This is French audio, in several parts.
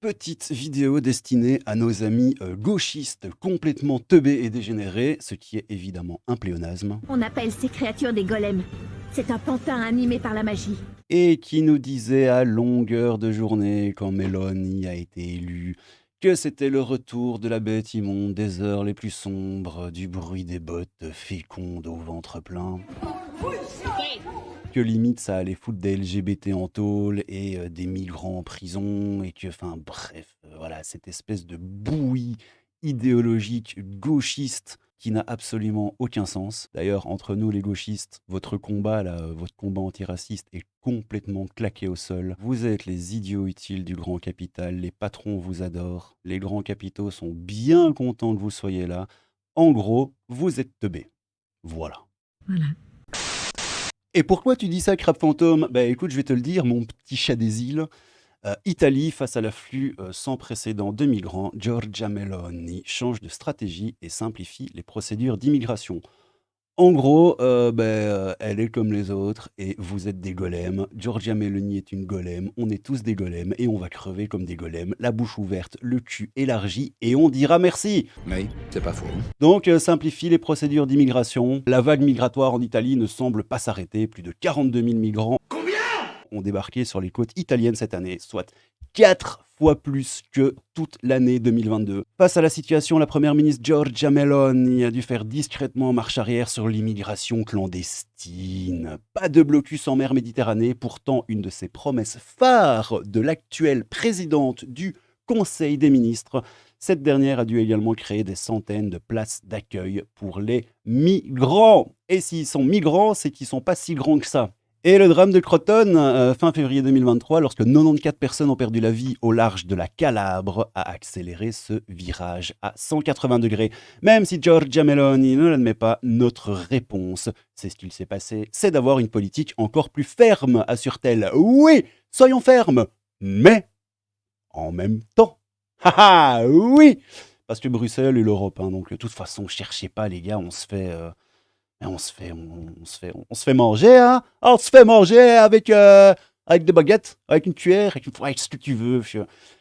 petite vidéo destinée à nos amis gauchistes complètement teubés et dégénérés, ce qui est évidemment un pléonasme, On appelle ces créatures des golems. C'est un pantin animé par la magie. et qui nous disait à longueur de journée, quand Meloni a été élu, que c'était le retour de la bête immonde, des heures les plus sombres, du bruit des bottes fécondes au ventre plein. Que limite ça allait foutre des LGBT en tôle et des migrants en prison, et que, enfin bref, voilà, cette espèce de bouillie idéologique gauchiste qui n'a absolument aucun sens. D'ailleurs, entre nous les gauchistes, votre combat là, votre combat antiraciste est complètement claqué au sol. Vous êtes les idiots utiles du grand capital, les patrons vous adorent, les grands capitaux sont bien contents que vous soyez là. En gros, vous êtes teubés. Voilà. Voilà. Et pourquoi tu dis ça, Crabe Fantôme? Bah écoute, je vais te le dire, mon petit chat des îles. Italie, face à l'afflux sans précédent de migrants, Giorgia Meloni change de stratégie et simplifie les procédures d'immigration. En gros, elle est comme les autres et vous êtes des golems. Giorgia Meloni est une golem, on est tous des golems et on va crever comme des golems, la bouche ouverte, le cul élargi et on dira merci. Oui, c'est pas faux. Donc, simplifie les procédures d'immigration. La vague migratoire en Italie ne semble pas s'arrêter. Plus de 42 000 migrants ont débarqué sur les côtes italiennes cette année, soit 4 fois plus que toute l'année 2022. Face à la situation, la première ministre Giorgia Meloni a dû faire discrètement marche arrière sur l'immigration clandestine. Pas de blocus en mer Méditerranée, pourtant une de ses promesses phares de l'actuelle présidente du Conseil des ministres. Cette dernière a dû également créer des centaines de places d'accueil pour les migrants. Et s'ils sont migrants, c'est qu'ils sont pas si grands que ça. Et le drame de Crotone, fin février 2023, lorsque 94 personnes ont perdu la vie au large de la Calabre, a accéléré ce virage à 180 degrés. Même si Giorgia Meloni ne l'admet pas, notre réponse, c'est ce qu'il s'est passé, c'est d'avoir une politique encore plus ferme, assure-t-elle. Oui, soyons fermes, mais en même temps. Haha, oui. Parce que Bruxelles et l'Europe, hein, donc de toute façon, cherchez pas les gars, on se fait manger, hein. On se fait manger avec des baguettes, avec une cuillère, avec ce que tu veux.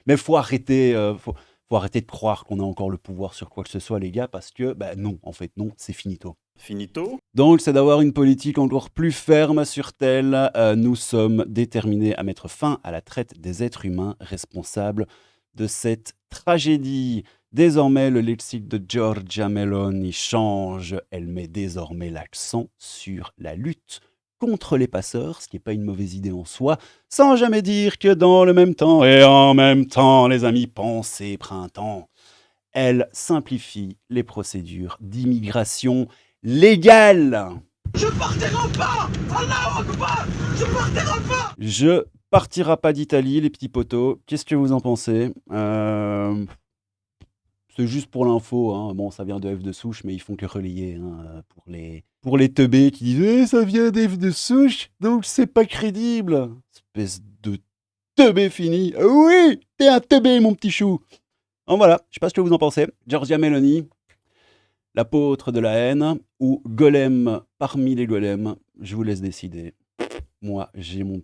Mais faut arrêter, faut arrêter de croire qu'on a encore le pouvoir sur quoi que ce soit, les gars, parce que, non, en fait, non, c'est finito. Finito? Donc, c'est d'avoir une politique encore plus ferme sur tel. Nous sommes déterminés à mettre fin à la traite des êtres humains responsables de cette tragédie. Désormais, le lexique de Giorgia Meloni change. Elle met désormais l'accent sur la lutte contre les passeurs, ce qui n'est pas une mauvaise idée en soi, sans jamais dire que dans le même temps, et en même temps, les amis, pensez printemps, elle simplifie les procédures d'immigration légale. Je partirai pas! Allahu Akbar! Je partirai pas! Je partirai pas d'Italie, les petits potos. Qu'est-ce que vous en pensez? C'est juste pour l'info, hein. Bon, ça vient de F de souche, mais ils font que relayer, hein, pour les teubés qui disent ça vient d'F de souche, donc c'est pas crédible. Espèce de teubé fini. Oui, t'es un teubé, mon petit chou. Donc voilà, je sais pas ce que vous en pensez. Giorgia Meloni, l'apôtre de la haine, ou golem parmi les golems, je vous laisse décider. Moi, j'ai ma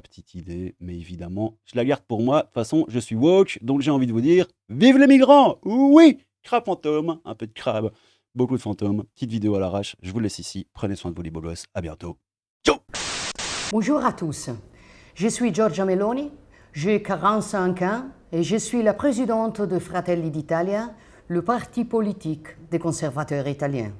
petite idée, mais évidemment, je la garde pour moi. De toute façon, je suis woke, donc j'ai envie de vous dire, vive les migrants! Oui! Crabe fantôme, un peu de crabe, beaucoup de fantômes, petite vidéo à l'arrache. Je vous laisse ici, prenez soin de vous les beaux gosses, à bientôt. Ciao! Bonjour à tous, je suis Giorgia Meloni, j'ai 45 ans et je suis la présidente de Fratelli d'Italia, le parti politique des conservateurs italiens.